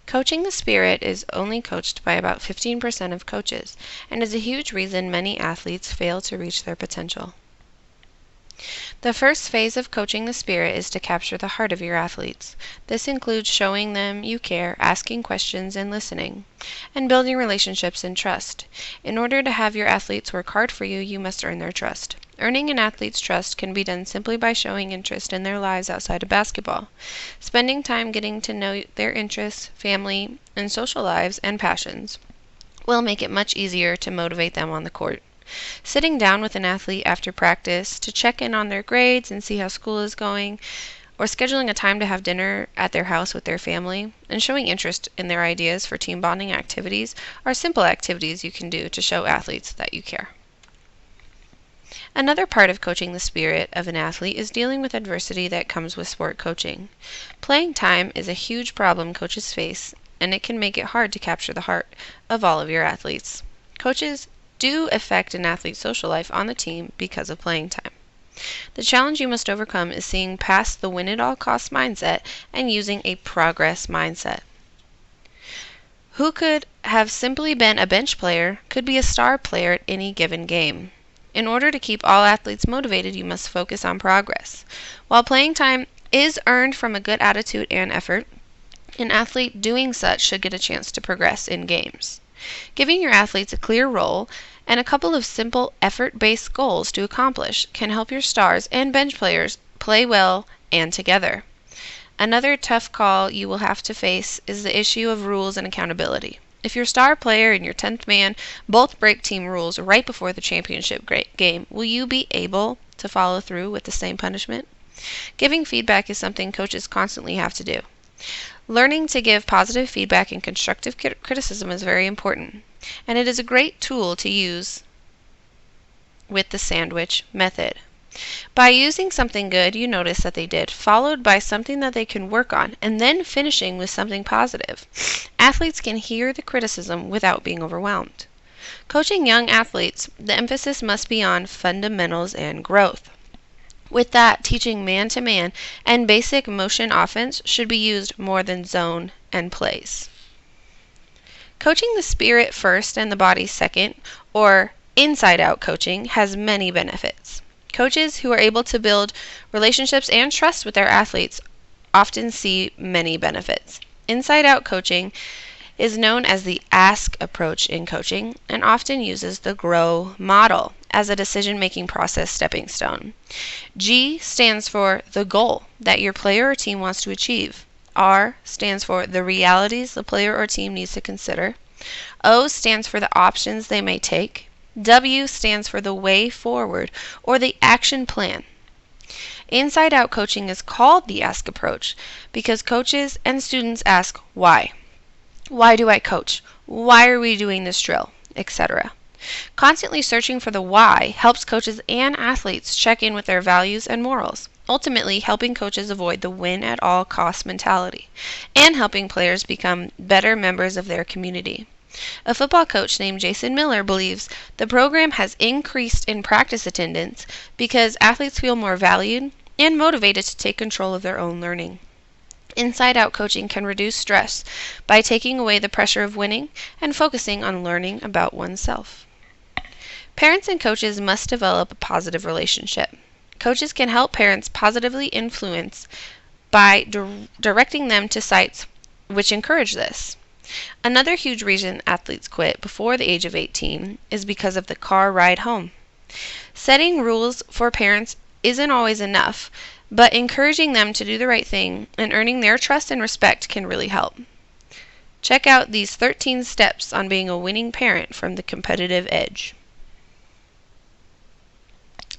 Coaching the spirit is only coached by about 15% of coaches and is a huge reason many athletes fail to reach their potential. The first phase of coaching the spirit is to capture the heart of your athletes. This includes showing them you care, asking questions and listening, and building relationships and trust. In order to have your athletes work hard for you, you must earn their trust. Earning an athlete's trust can be done simply by showing interest in their lives outside of basketball. Spending time getting to know their interests, family, and social lives and passions will make it much easier to motivate them on the court. Sitting down with an athlete after practice to check in on their grades and see how school is going, or scheduling a time to have dinner at their house with their family, and showing interest in their ideas for team bonding activities are simple activities you can do to show athletes that you care. Another part of coaching the spirit of an athlete is dealing with adversity that comes with sport coaching. Playing time is a huge problem coaches face, and it can make it hard to capture the heart of all of your athletes. Coaches do affect an athlete's social life on the team because of playing time. The challenge you must overcome is seeing past the win-at-all-costs mindset and using a progress mindset. Who could have simply been a bench player could be a star player at any given game. In order to keep all athletes motivated, you must focus on progress. While playing time is earned from a good attitude and effort, an athlete doing such should get a chance to progress in games. Giving your athletes a clear role and a couple of simple effort-based goals to accomplish can help your stars and bench players play well and together. Another tough call you will have to face is the issue of rules and accountability. If your star player and your 10th man both break team rules right before the championship game, will you be able to follow through with the same punishment? Giving feedback is something coaches constantly have to do. Learning to give positive feedback and constructive criticism is very important, and it is a great tool to use with the sandwich method. By using something good you notice that they did, followed by something that they can work on, and then finishing with something positive, athletes can hear the criticism without being overwhelmed. Coaching young athletes, the emphasis must be on fundamentals and growth. With that, teaching man-to-man and basic motion offense should be used more than zone and plays. Coaching the spirit first and the body second, or inside-out coaching, has many benefits. Coaches who are able to build relationships and trust with their athletes often see many benefits. Inside-out coaching is known as the ask approach in coaching and often uses the grow model as a decision-making process stepping stone. G stands for the goal that your player or team wants to achieve. R stands for the realities the player or team needs to consider. O stands for the options they may take. W stands for the way forward or the action plan. Inside-out coaching is called the ask approach because coaches and students ask why. Why do I coach? Why are we doing this drill? Etc. Constantly searching for the why helps coaches and athletes check in with their values and morals, ultimately helping coaches avoid the win-at-all-costs mentality and helping players become better members of their community. A football coach named Jason Miller believes the program has increased in practice attendance because athletes feel more valued and motivated to take control of their own learning. Inside-out coaching can reduce stress by taking away the pressure of winning and focusing on learning about oneself. Parents and coaches must develop a positive relationship. Coaches can help parents positively influence by directing them to sites which encourage this. Another huge reason athletes quit before the age of 18 is because of the car ride home. Setting rules for parents isn't always enough, but encouraging them to do the right thing and earning their trust and respect can really help. Check out these 13 steps on being a winning parent from The Competitive Edge.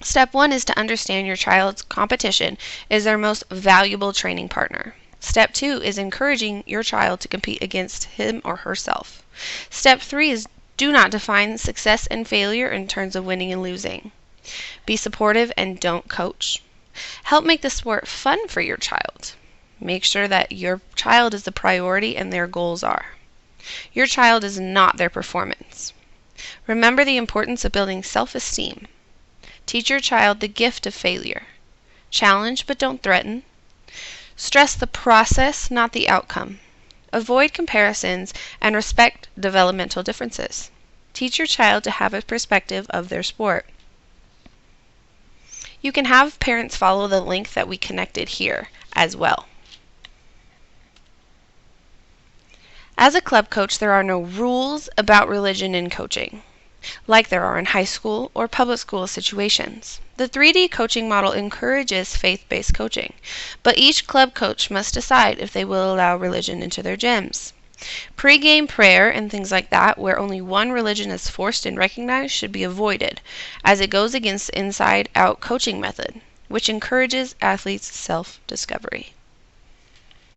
Step 1 is to understand your child's competition is their most valuable training partner. Step 2 is encouraging your child to compete against him or herself. Step 3 is do not define success and failure in terms of winning and losing. Be supportive and don't coach. Help make the sport fun for your child. Make sure that your child is the priority and their goals are. Your child is not their performance. Remember the importance of building self-esteem. Teach your child the gift of failure. Challenge but don't threaten. Stress the process, not the outcome. Avoid comparisons and respect developmental differences. Teach your child to have a perspective of their sport. You can have parents follow the link that we connected here as well. As a club coach, there are no rules about religion in coaching, like there are in high school or public school situations. The 3D coaching model encourages faith-based coaching, but each club coach must decide if they will allow religion into their gyms. Pre-game prayer and things like that, where only one religion is forced and recognized, should be avoided, as it goes against the inside-out coaching method, which encourages athletes' self-discovery.